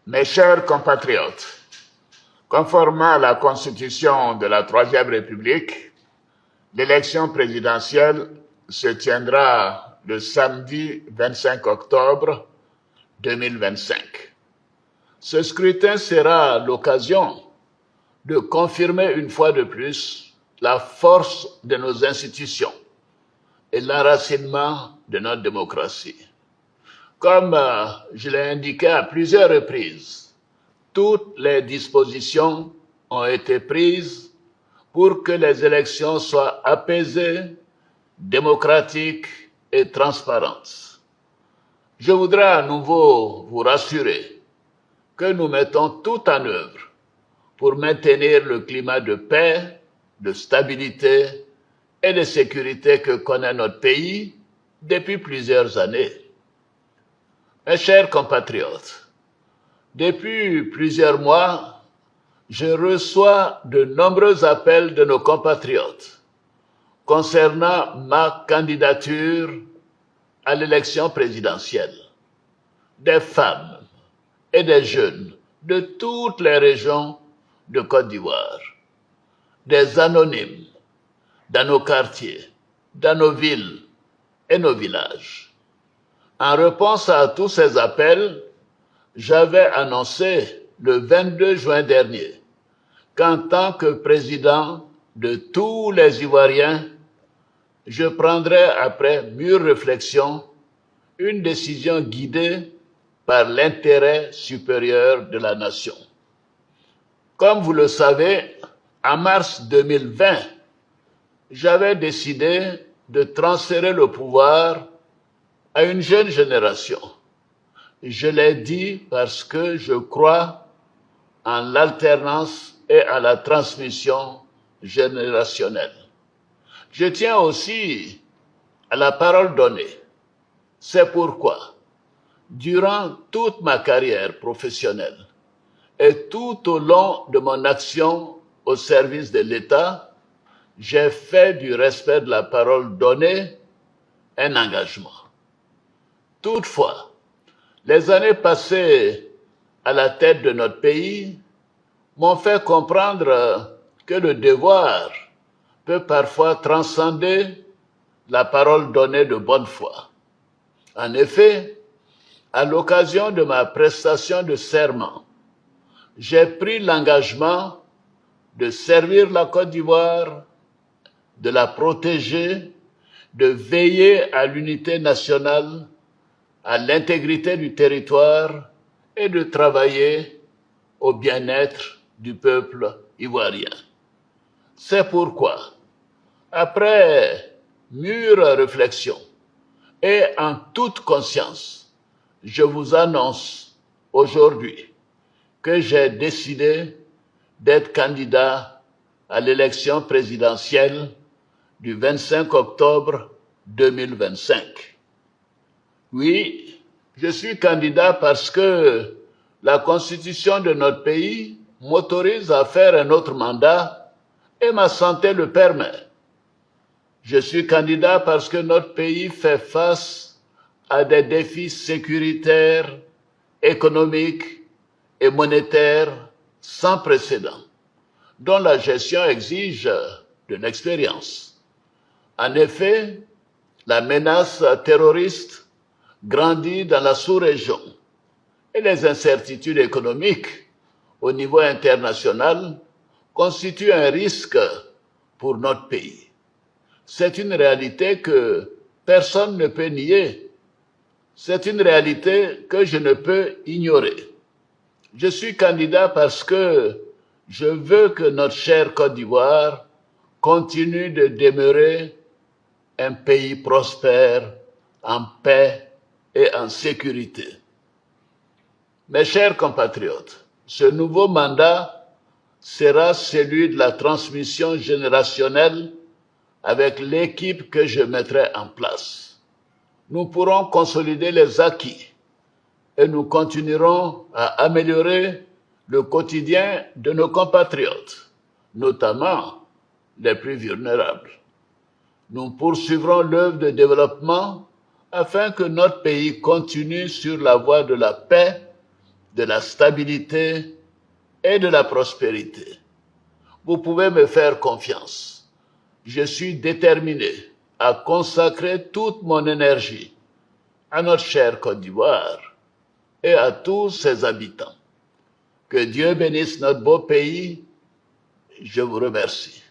Mes chers compatriotes, conformément à la Constitution de la Troisième République, l'élection présidentielle se tiendra le samedi 25 octobre 2025. Ce scrutin sera l'occasion de confirmer une fois de plus la force de nos institutions et l'enracinement de notre démocratie. Comme je l'ai indiqué à plusieurs reprises, toutes les dispositions ont été prises pour que les élections soient apaisées, démocratiques et transparentes. Je voudrais à nouveau vous rassurer que nous mettons tout en œuvre pour maintenir le climat de paix, de stabilité et de sécurité que connaît notre pays depuis plusieurs années. Mes chers compatriotes, depuis plusieurs mois, je reçois de nombreux appels de nos compatriotes concernant ma candidature à l'élection présidentielle. Des femmes et des jeunes de toutes les régions de Côte d'Ivoire, des anonymes dans nos quartiers, dans nos villes et nos villages. En réponse à tous ces appels, j'avais annoncé le 22 juin dernier qu'en tant que président de tous les Ivoiriens, je prendrais après mûre réflexion une décision guidée par l'intérêt supérieur de la nation. Comme vous le savez, en mars 2020, j'avais décidé de transférer le pouvoir à une jeune génération. Je l'ai dit parce que je crois en l'alternance et à la transmission générationnelle. Je tiens aussi à la parole donnée. C'est pourquoi, durant toute ma carrière professionnelle et tout au long de mon action au service de l'État, j'ai fait du respect de la parole donnée un engagement. Toutefois, les années passées à la tête de notre pays m'ont fait comprendre que le devoir peut parfois transcender la parole donnée de bonne foi. En effet, à l'occasion de ma prestation de serment, j'ai pris l'engagement de servir la Côte d'Ivoire, de la protéger, de veiller à l'unité nationale, à l'intégrité du territoire et de travailler au bien-être du peuple ivoirien. C'est pourquoi, après mûre réflexion et en toute conscience, je vous annonce aujourd'hui que j'ai décidé d'être candidat à l'élection présidentielle du 25 octobre 2025. Oui, je suis candidat parce que la Constitution de notre pays m'autorise à faire un autre mandat et ma santé le permet. Je suis candidat parce que notre pays fait face à des défis sécuritaires, économiques et monétaires sans précédent, dont la gestion exige de l'expérience. En effet, la menace terroriste grandit dans la sous-région et les incertitudes économiques au niveau international constituent un risque pour notre pays. C'est une réalité que personne ne peut nier. C'est une réalité que je ne peux ignorer. Je suis candidat parce que je veux que notre chère Côte d'Ivoire continue de demeurer un pays prospère, en paix et en sécurité. Mes chers compatriotes, ce nouveau mandat sera celui de la transmission générationnelle avec l'équipe que je mettrai en place. Nous pourrons consolider les acquis et nous continuerons à améliorer le quotidien de nos compatriotes, notamment les plus vulnérables. Nous poursuivrons l'œuvre de développement afin que notre pays continue sur la voie de la paix de la stabilité et de la prospérité. Vous pouvez me faire confiance. Je suis déterminé à consacrer toute mon énergie à notre chère Côte d'Ivoire et à tous ses habitants. Que Dieu bénisse notre beau pays. Je vous remercie.